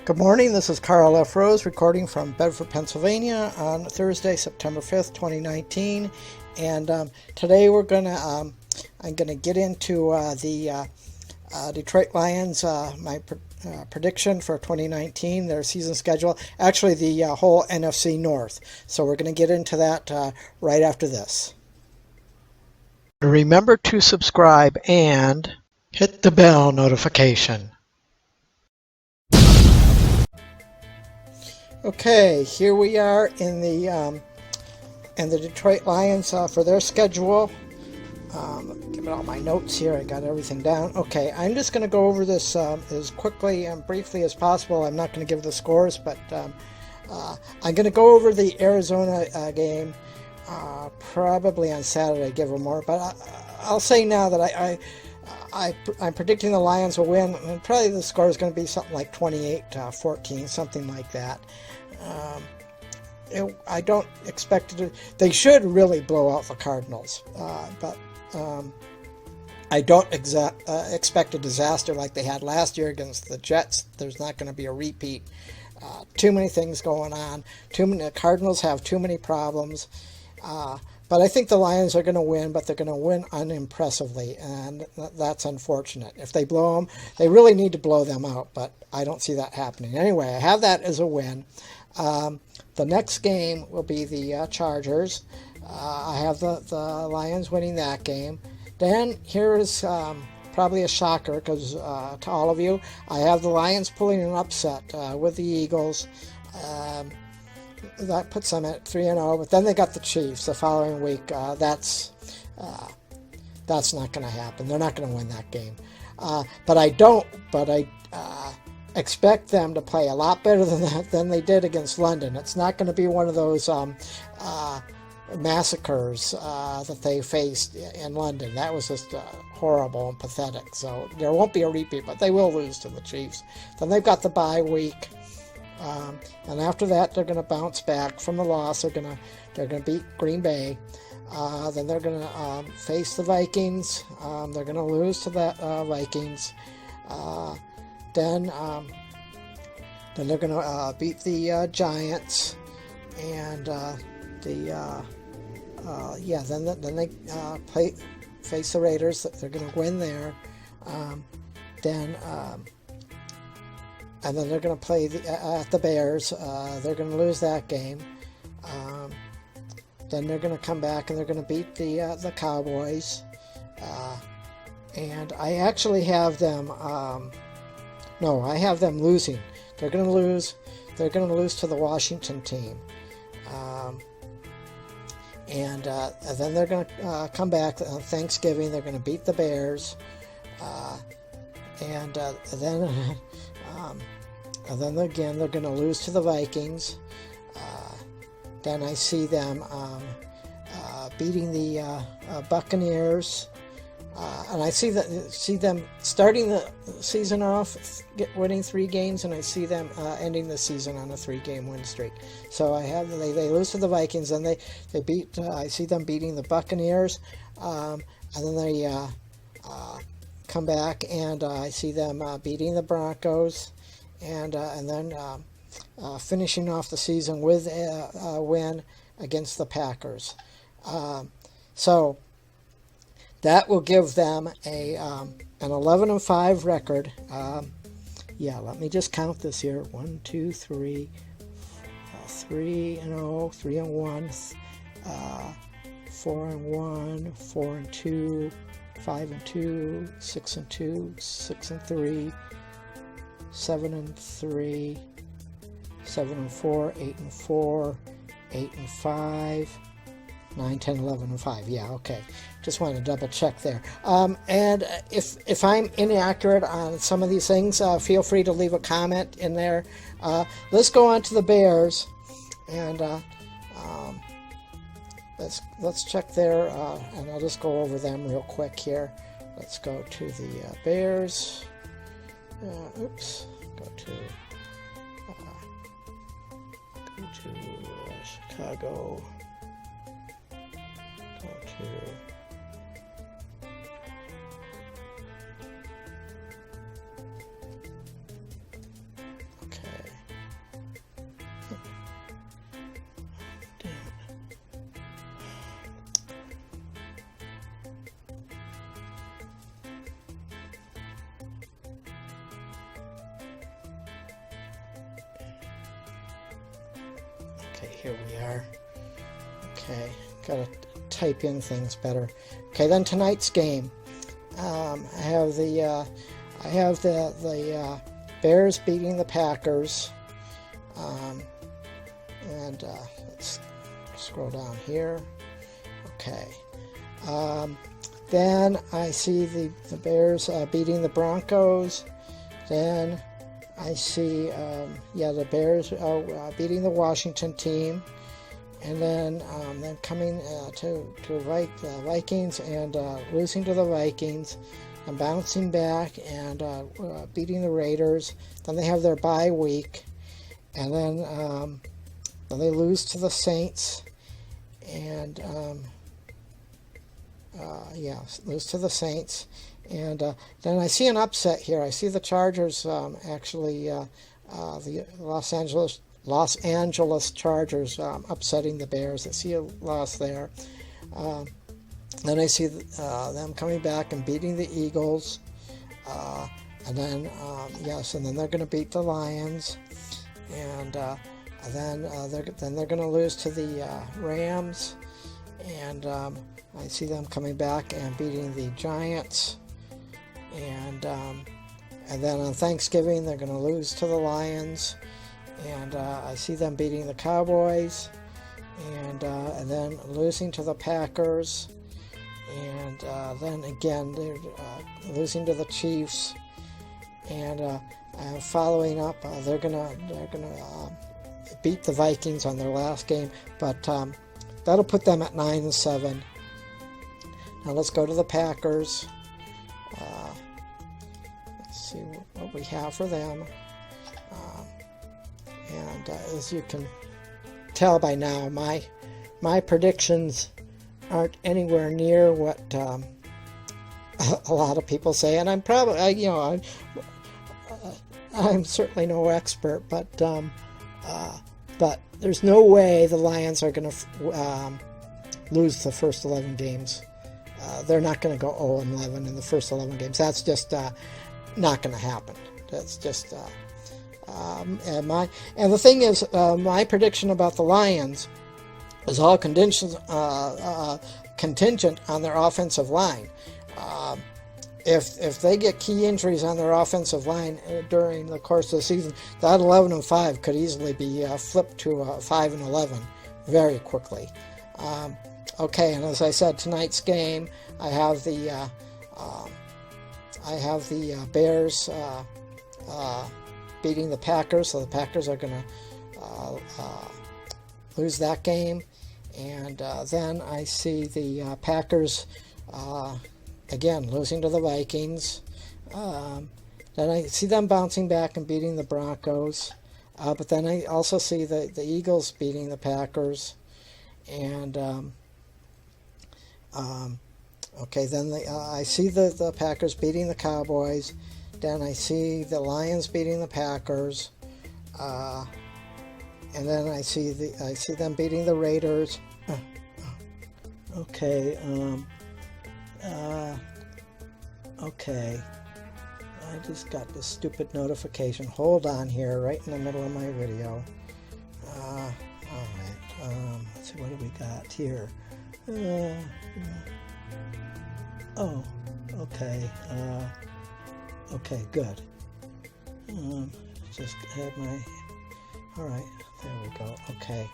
Good morning, this is Karl F. Rose recording from Bedford, Pennsylvania on Thursday, September 5th, 2019. And today I'm gonna get into the Detroit Lions, my prediction for 2019, their season schedule, actually the whole NFC North. So we're gonna get into that right after this. Remember to subscribe and hit the bell notification. Okay, here we are in the Detroit Lions for their schedule. Give it all my notes here. I got everything down. Okay, I'm just going to go over this as quickly and briefly as possible. I'm not going to give the scores, but I'm going to go over the Arizona game probably on Saturday. Give them more, but I'll say now that I'm predicting the Lions will win, and probably the score is going to be something like 28-14, something like that. I don't expect it to. They should really blow out the Cardinals, but I don't expect a disaster like they had last year against the Jets. There's not going to be a repeat. Too many things going on. The Cardinals have too many problems. But I think the Lions are going to win, but they're going to win unimpressively, and that's unfortunate. If they blow them, they really need to blow them out, but I don't see that happening. Anyway, I have that as a win. The next game will be the Chargers. I have the Lions winning that game. Then here is probably a shocker because to all of you, I have the Lions pulling an upset with the Eagles. That puts them at 3-0, but then they got the Chiefs the following week. That's not going to happen. They're not going to win that game. But I expect them to play a lot better than they did against London. It's not going to be one of those massacres that they faced in London. That was just horrible and pathetic. So there won't be a repeat, but they will lose to the Chiefs. Then they've got the bye week. And after that, they're going to bounce back from the loss. They're going to beat Green Bay. Then they're going to face the Vikings. They're going to lose to the Vikings. Then they're going to beat the Giants, and then they face the Raiders. They're going to win there. And then they're going to play at the Bears. They're going to lose that game. Then they're going to come back and they're going to beat the Cowboys. And I actually have them. I have them losing. They're going to lose. They're going to lose to the Washington team. And then they're going to come back on Thanksgiving. They're going to beat the Bears. And then again, they're going to lose to the Vikings. Then I see them beating the Buccaneers, and I see them starting the season off winning 3 games, and I see them ending the season on a 3-game win streak. So they lose to the Vikings, and they beat. I see them beating the Buccaneers, and then they come back, and I see them beating the Broncos. And then finishing off the season with a win against the Packers. So that will give them an 11-5 record. Let me just count this here. 1, 2, 3, 3-0, 3-1, 4-1, 4-2, 5-2, 6-2, 6-3. 7-3, 7-4, 8-4, 8-5, 9, 10, 11-5. Yeah, okay. Just want to double check there. And if I'm inaccurate on some of these things, feel free to leave a comment in there. Let's go on to the Bears, and let's check there. And I'll just go over them real quick here. Let's go to the Bears. Go to Chicago. Go to okay. Okay, here we are. Okay, gotta type in things better. Okay, then tonight's game. I have the Bears beating the Packers. And let's scroll down here. Okay. Then I see the Bears beating the Broncos. Then I see, the Bears beating the Washington team. And then coming to the Vikings and losing to the Vikings and bouncing back and beating the Raiders. Then they have their bye week. And then they lose to the Saints. And lose to the Saints. And then I see an upset here. I see the Chargers the Los Angeles Chargers upsetting the Bears. I see a loss there. Then I see them coming back and beating the Eagles. And then they're going to beat the Lions. And then they're going to lose to the Rams. And I see them coming back and beating the Giants. And then on Thanksgiving, they're going to lose to the Lions. And I see them beating the Cowboys. And then losing to the Packers. And then again, they're losing to the Chiefs. And following up, they're gonna beat the Vikings on their last game. But that'll put them at 9-7. Now let's go to the Packers. Let's see what we have for them. And as you can tell by now, my predictions aren't anywhere near what a lot of people say, and I'm probably I'm certainly no expert, but there's no way the Lions are going to lose the first 11 games. They're not going to go 0-11 in the first 11 games. That's just not going to happen. That's just and the thing is, my prediction about the Lions is all contingent on their offensive line. If they get key injuries on their offensive line during the course of the season, that 11-5 could easily be flipped to 5-11 very quickly. Okay, and as I said, tonight's game, I have the Bears beating the Packers, so the Packers are going to lose that game. And then I see the Packers again losing to the Vikings. Then I see them bouncing back and beating the Broncos. But then I also see the Eagles beating the Packers. And then I see the Packers beating the Cowboys. Then I see the Lions beating the Packers. And then I see them beating the Raiders. Okay. Okay. I just got this stupid notification. Hold on here, right in the middle of my video. All right. Let's see, what do we got here? Okay. Okay, good. Just had my... Alright, there we go. Okay.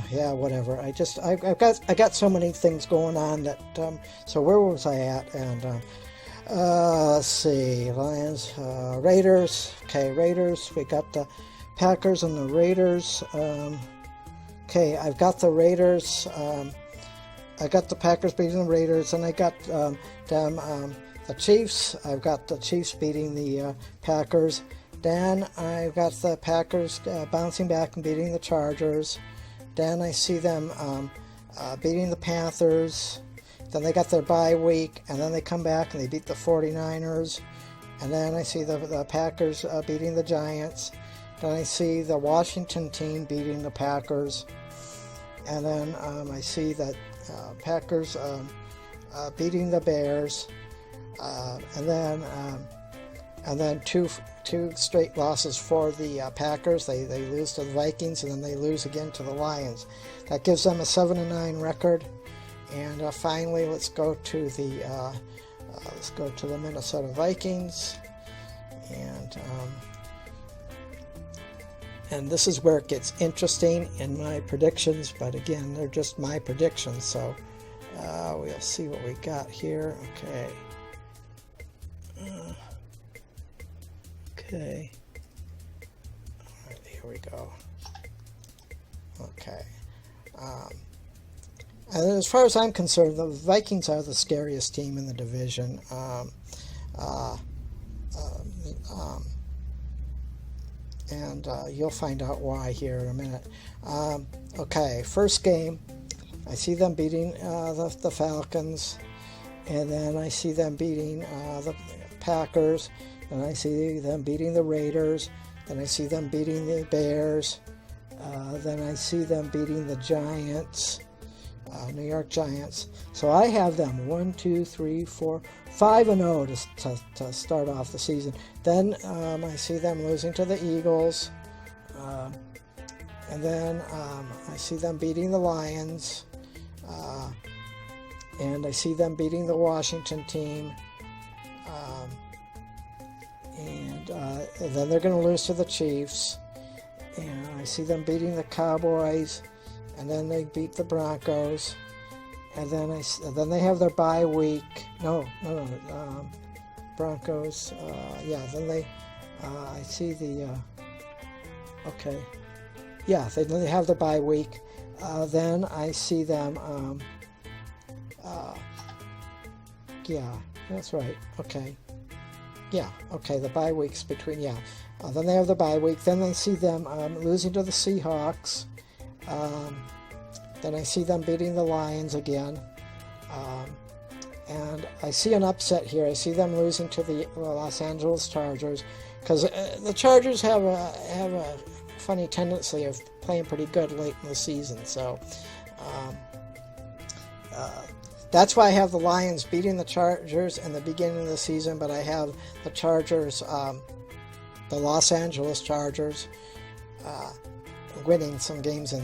Yeah, whatever. I got so many things going on that, so where was I at? And, let's see, Lions, Raiders. Okay, Raiders. We got the Packers and the Raiders. Okay, I've got the Raiders. I got the Packers beating the Raiders, and I got the Chiefs. I've got the Chiefs beating the Packers. Then I've got the Packers bouncing back and beating the Chargers. Then I see them beating the Panthers. Then they got their bye week, and then they come back and they beat the 49ers. And then I see the Packers beating the Giants. Then I see the Washington team beating the Packers. And then I see that Packers beating the Bears. And then and then two straight losses for the Packers. They lose to the Vikings, and then they lose again to the Lions. That gives them a 7-9 record. And finally, let's go to the Minnesota Vikings, and this is where it gets interesting in my predictions. But again, they're just my predictions, so we'll see what we got here. Okay. Okay. All right, here we go. Okay. And as far as I'm concerned, the Vikings are the scariest team in the division. And you'll find out why here in a minute. Okay, first game, I see them beating the Falcons, and then I see them beating the Packers, and I see them beating the Raiders, then I see them beating the Bears, then I see them beating the Giants. New York Giants. So I have them 1, 2, 3, 4, 5-0 to start off the season. Then I see them losing to the Eagles, and then I see them beating the Lions, and I see them beating the Washington team, and then they're going to lose to the Chiefs, and I see them beating the Cowboys. And then they beat the Broncos, and then they have their bye week. Broncos. Yeah. Then they. I see the. Okay. Yeah. They have their bye week. Then I see them. Yeah. That's right. Okay. Yeah. Okay. The bye weeks between. Yeah. Then they have the bye week. Then I see them losing to the Seahawks. Then I see them beating the Lions again, and I see an upset here. I see them losing to the Los Angeles Chargers, because the Chargers have a funny tendency of playing pretty good late in the season. So that's why I have the Lions beating the Chargers in the beginning of the season, but I have the Chargers, the Los Angeles Chargers, winning some games in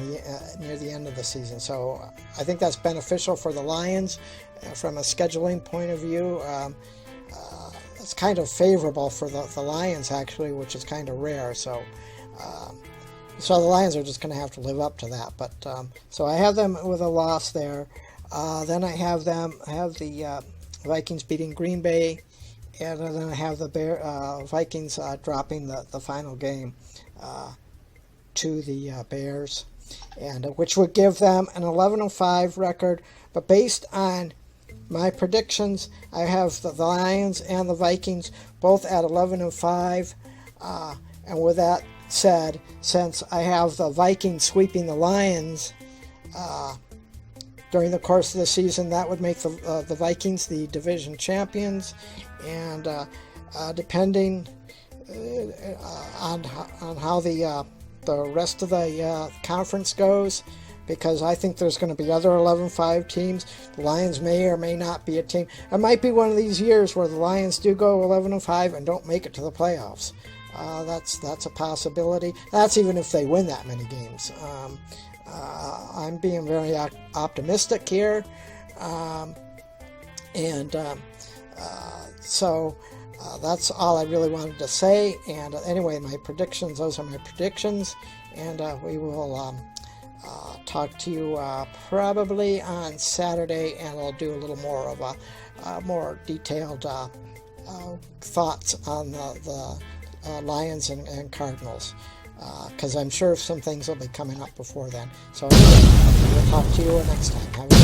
near the end of the season. So I think that's beneficial for the Lions from a scheduling point of view. It's kind of favorable for the Lions, actually, which is kind of rare. So the Lions are just going to have to live up to that. But so I have them with a loss there. Then I have the Vikings beating Green Bay, and then I have the Vikings dropping the final game to the Bears, and which would give them an 11-5 record. But based on my predictions, I have the Lions and the Vikings both at 11-5. And with that said, since I have the Vikings sweeping the Lions during the course of the season, that would make the Vikings the division champions. And depending on how the rest of the conference goes, because I think there's going to be other 11-5 teams. The Lions may or may not be a team. It might be one of these years where the Lions do go 11-5 and don't make it to the playoffs. That's a possibility. That's even if they win that many games. I'm being very optimistic here, so that's all I really wanted to say. And anyway, my predictions, those are my predictions, and we will talk to you probably on Saturday, and I'll do a little more of a more detailed thoughts on the Lions and Cardinals, because I'm sure some things will be coming up before then. So we'll talk to you next time. Have a